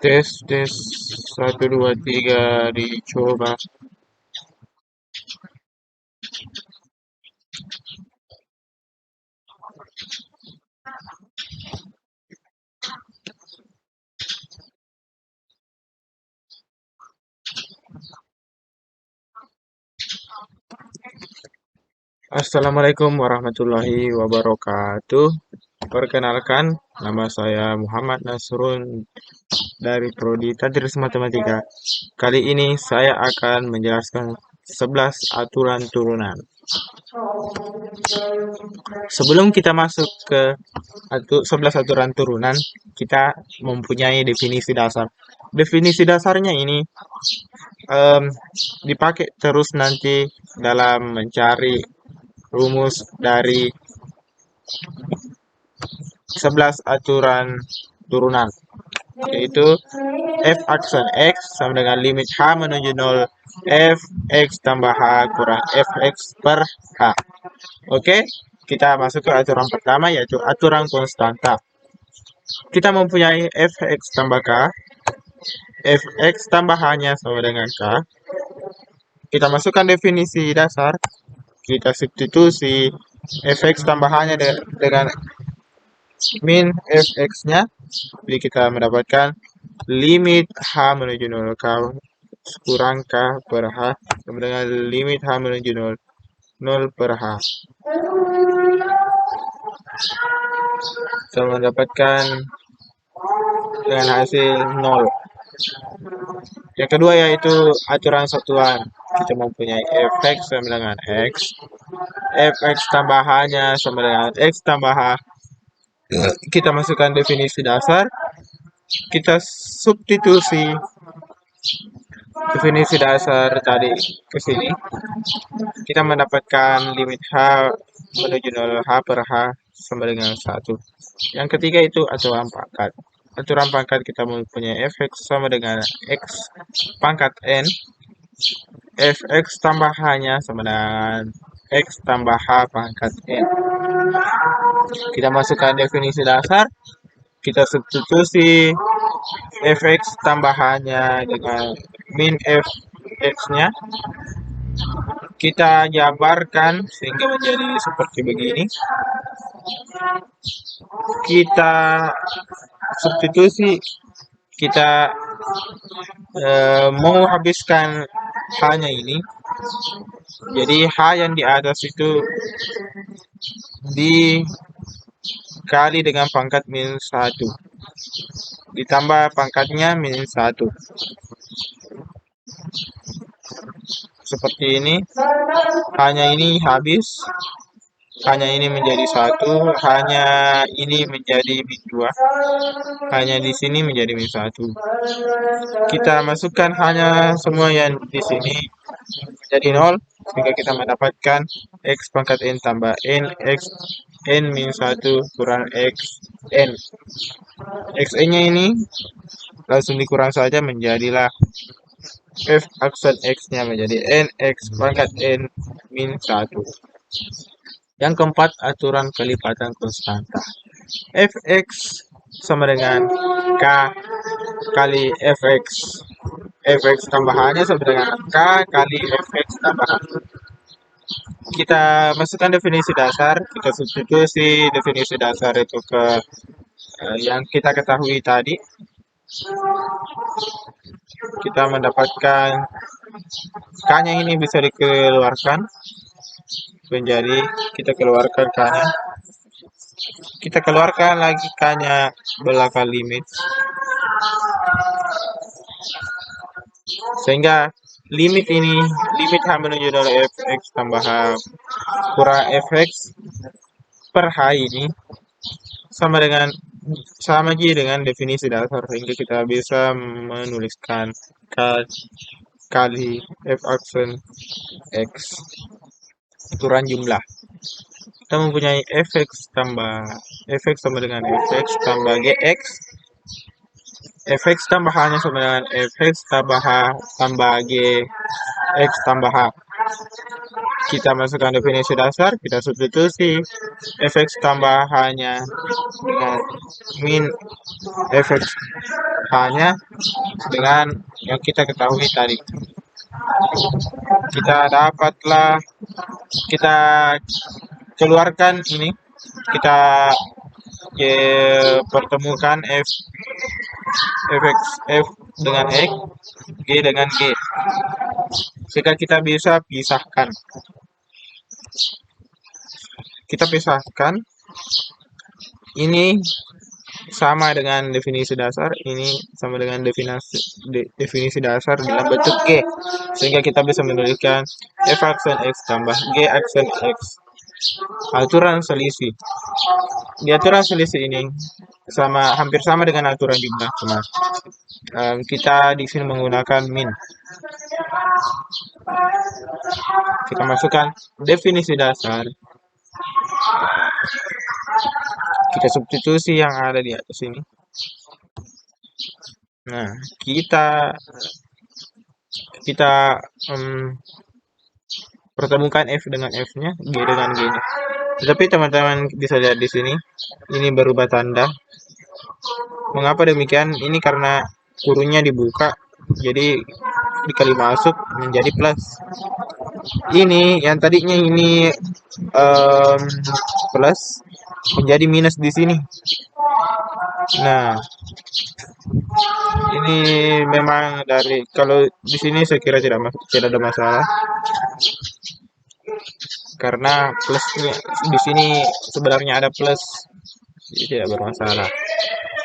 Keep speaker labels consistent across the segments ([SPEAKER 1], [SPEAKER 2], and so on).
[SPEAKER 1] Tes, tes, satu, dua, tiga, dicoba. Assalamualaikum warahmatullahi wabarakatuh. Perkenalkan, nama saya Muhammad Nasrun dari Prodi Tadris Matematika. Kali ini saya akan menjelaskan 11 aturan turunan. Sebelum kita masuk ke 11 aturan turunan, kita mempunyai definisi dasar. Definisi dasarnya ini em, dipakai terus nanti dalam mencari rumus dari 11 aturan turunan, yaitu f aksen x sama dengan limit h menuju 0 f x tambah h kurang f x per h. Oke, kita masuk ke aturan pertama, yaitu aturan konstanta. Kita mempunyai f x tambah k, f x tambah h-nya sama dengan k. Kita masukkan definisi dasar, kita substitusi f x tambah h-nya dengan min fx-nya, jadi kita mendapatkan limit h menuju 0 k kurang k per h sama dengan limit h menuju 0, 0 per h. Kita mendapatkan dengan hasil 0. Yang kedua yaitu aturan satuan. Kita mempunyai fx sama dengan x, fx tambah h-nya sama dengan x tambah h. Kita masukkan definisi dasar, kita substitusi definisi dasar tadi ke sini, kita mendapatkan limit h menuju 0 h per h sama dengan 1. Yang ketiga itu aturan pangkat. Aturan pangkat kita mempunyai fx sama dengan x pangkat n, fx tambah h-nya sama dengan x tambah h pangkat n. Kita masukkan definisi dasar, kita substitusi fx tambah h-nya dengan min fx-nya, kita jabarkan sehingga menjadi seperti begini. Kita substitusi, kita mau habiskan h-nya ini, jadi h yang di atas itu dikali dengan pangkat min 1 ditambah pangkatnya min 1, seperti ini. Hanya ini habis, hanya ini menjadi 1, hanya ini menjadi min 2, hanya di sini menjadi min 1. Kita masukkan hanya semua yang di sini menjadi 0, sehingga kita mendapatkan x pangkat n tambah n x n min 1 kurang x n. Xn-nya ini langsung dikurang saja, menjadilah f aksen x-nya menjadi n x pangkat n min 1. Yang keempat, aturan kelipatan konstanta. Fx sama dengan k kali fx. Fx tambahannya sama dengan k kali fx tambahan. Kita masukkan definisi dasar, kita substitusi definisi dasar itu ke yang kita ketahui tadi. Kita mendapatkan k-nya ini bisa dikeluarkan, menjadi kita keluarkan k-nya, kita keluarkan lagi k-nya belakang limit, sehingga limit ini, limit h menuju 0 fx tambah h kurang fx per h ini sama dengan definisi dasar, sehingga kita bisa menuliskan k kali f aksen x aturan jumlah. Kita mempunyai fx sama dengan fx tambah gx, fx tambah h-nya sama dengan fx tambah h tambah gx tambah h. Kita masukkan definisi dasar, kita substitusi fx tambah h-nya dengan min fx hanya dengan yang kita ketahui tadi. Kita dapatlah, kita keluarkan ini, kita pertemukan f dengan x, g dengan g, sehingga kita bisa pisahkan. Kita pisahkan, ini sama dengan definisi dasar, ini sama dengan definisi dasar dalam bentuk G, sehingga kita bisa menuliskan f aksen x tambah g aksen x. Aturan selisih. Di aturan selisih ini hampir sama dengan aturan jumlah, cuma kita di sini menggunakan min. Kita masukkan definisi dasar, kita substitusi yang ada di atas ini. Nah, kita pertemukan f dengan f-nya, g dengan g-nya. Tetapi teman-teman bisa lihat di sini, ini berubah tanda. Mengapa demikian? Ini karena kurungnya dibuka, jadi dikali masuk menjadi plus. Ini yang tadinya ini plus menjadi minus di sini. Nah, ini memang dari, kalau di sini saya kira tidak ada masalah, karena plusnya di sini sebenarnya ada plus, jadi tidak bermasalah.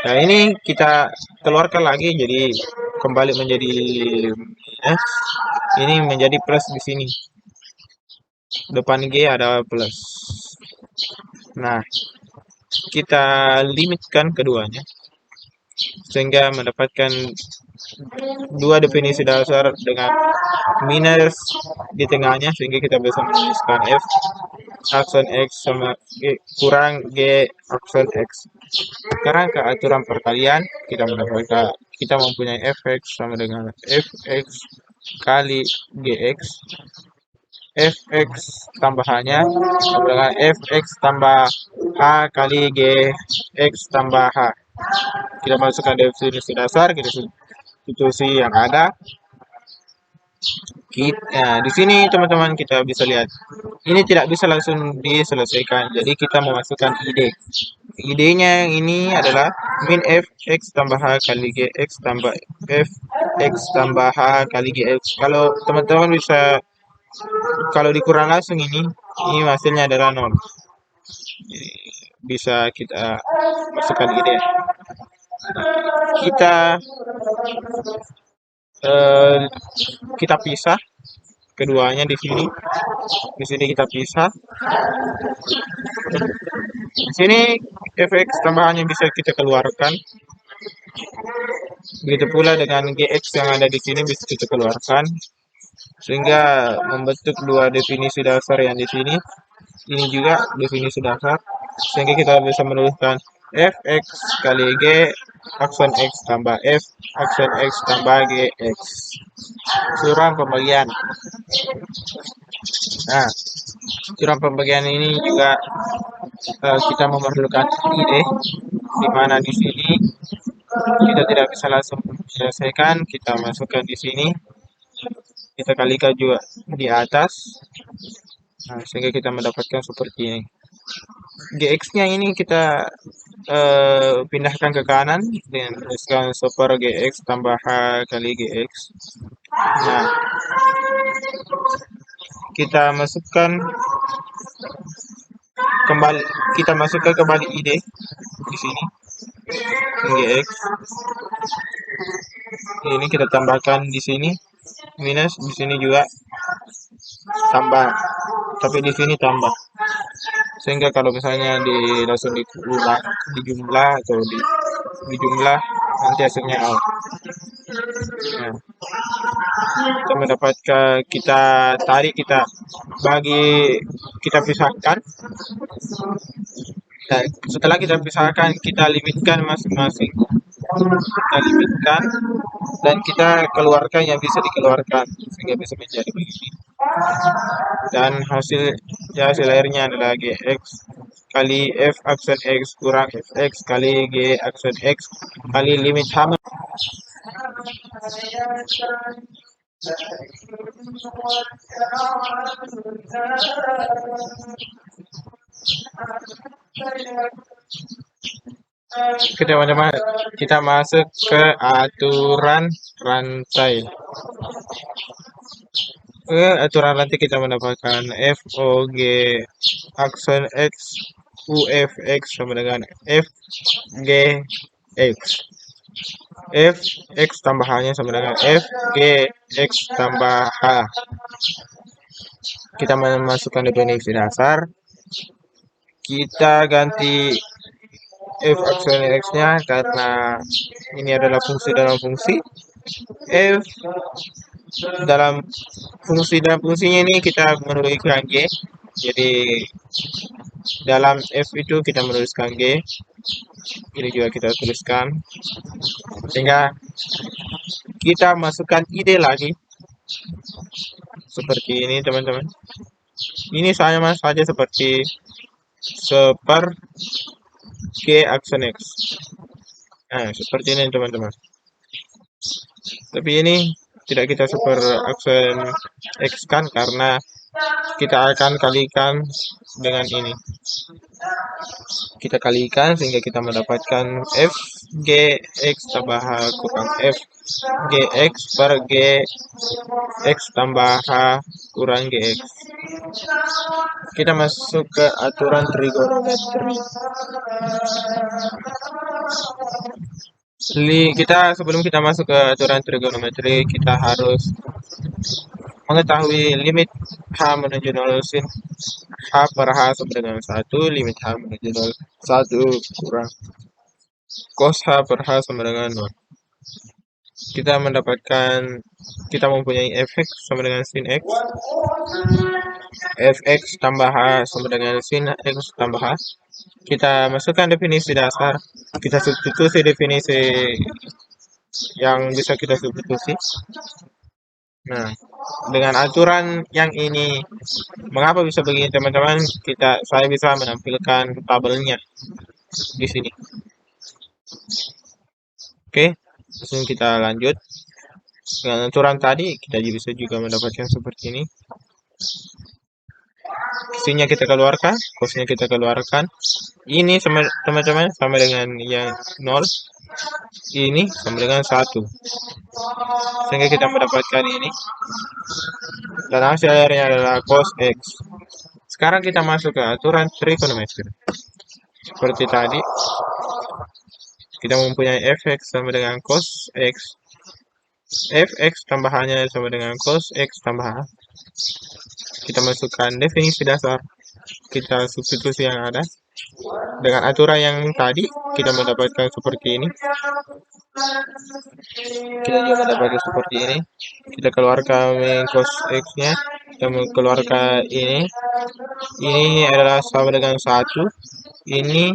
[SPEAKER 1] Nah, ini kita keluarkan lagi, jadi kembali menjadi minus. Ini menjadi plus di sini. Depan G ada plus. Nah, kita limitkan keduanya, sehingga mendapatkan dua definisi dasar dengan minus di tengahnya, sehingga kita bisa menuliskan f aksen x sama g kurang g aksen x. Sekarang ke aturan perkalian, kita mempunyai fx sama dengan fx kali gx, fx tambahannya sama dengan fx tambah h kali gx tambah h. Kita masukkan definisi dasar, kita substitusi yang ada. Di sini teman-teman kita bisa lihat, ini tidak bisa langsung diselesaikan, jadi kita memasukkan ide. Idenya ini adalah min fx tambah h kali gx tambah fx tambah h kali gx. Kalau teman-teman bisa, kalau dikurang langsung ini hasilnya adalah 0. Bisa kita masukkan ide. Kita pisah keduanya di sini. Di sini kita pisah. Di sini fx tambahannya bisa kita keluarkan. Begitu pula dengan gx yang ada di sini bisa kita keluarkan, sehingga membentuk dua definisi dasar yang di sini. Ini juga definisi dasar, sehingga kita bisa menuliskan fx kali g aksen x tambah f aksen x tambah gx. Suram pembagian. Nah, suram pembagian ini juga kita memerlukan ide, di mana di sini kita tidak bisa langsung menyelesaikan, kita masukkan di sini, kita kalikan juga di atas. Nah, sehingga kita mendapatkan seperti ini. Gx-nya ini kita pindahkan ke kanan dan tuliskan super gx tambah h kali gx. Nah, kita masukkan kembali ide di sini, gx. Ini kita tambahkan di sini minus, di sini juga tambah, tapi di sini tambah, sehingga kalau misalnya langsung di jumlah atau di jumlah nanti hasilnya 0. Nah, kita mendapatkan, kita tarik, kita bagi, kita pisahkan. Nah, setelah kita pisahkan, kita limitkan masing-masing, kita limitkan dan kita keluarkan yang bisa dikeluarkan, sehingga bisa menjadi begini. Dan hasil akhirnya adalah gx kali f aksen x kurang fx kali g aksen x kali limit sama. Oke teman-teman, kita masuk ke aturan rantai. Aturan rantai kita mendapatkan F O G aksen X U F X sama dengan F G X. F X tambahannya sama dengan F G X tambah H. Kita memasukkan definisi dasar. Kita ganti F aksen X-nya karena ini adalah fungsi dalam fungsi. F dalam fungsinya ini kita menuliskan G. Jadi dalam F itu kita menuliskan G. Ini juga kita tuliskan. Sehingga kita masukkan ide lagi. Seperti ini teman-teman. Ini sama saja seperti G aksen X. Nah, seperti ini teman-teman. Tapi ini tidak kita super aksen X kan karena kita akan kalikan dengan ini. Kita kalikan sehingga kita mendapatkan F G X tambah H kurang F G X per G X tambah H kurang G X. Kita masuk ke aturan trigonometri. Sebelum kita masuk ke aturan trigonometri, kita harus mengetahui limit H menuju 0 sin H per H sama dengan 1, limit H menuju 0, 1 kurang cos H per H sama dengan 0. Kita mempunyai fx sama dengan sin x, fx tambah H sama dengan sin x tambah H. Kita masukkan definisi dasar, kita substitusi definisi yang bisa kita substitusi. Nah, dengan aturan yang ini, mengapa bisa begini teman-teman? Saya bisa menampilkan tabelnya di sini. Oke, langsung kita lanjut. Dengan aturan tadi, kita bisa juga mendapatkan seperti ini. Sinnya kita keluarkan, cosnya kita keluarkan. Ini sama teman-teman sama dengan yang 0. Ini sama dengan 1. Sehingga kita mendapatkan ini. Dan hasil akhirnya adalah cos X. Sekarang kita masuk ke aturan trigonometri. Seperti tadi, kita mempunyai fx sama dengan cos X. Fx tambahannya sama dengan cos X tambah H. Kita masukkan definisi dasar. Kita substitusi yang ada. Dengan aturan yang tadi, kita mendapatkan seperti ini. Kita juga mendapatkan seperti ini. Kita keluarkan cos X-nya. Kita keluarkan ini. Ini adalah sama dengan 1. Ini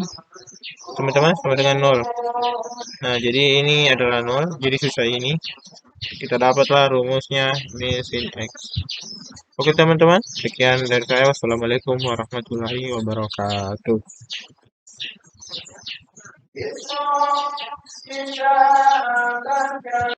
[SPEAKER 1] teman-teman sama dengan 0. Nah, jadi ini adalah 0. Jadi sisa ini. Kita dapatlah rumusnya min sin X. Oke teman-teman, sekian dari saya. Wassalamualaikum warahmatullahi wabarakatuh.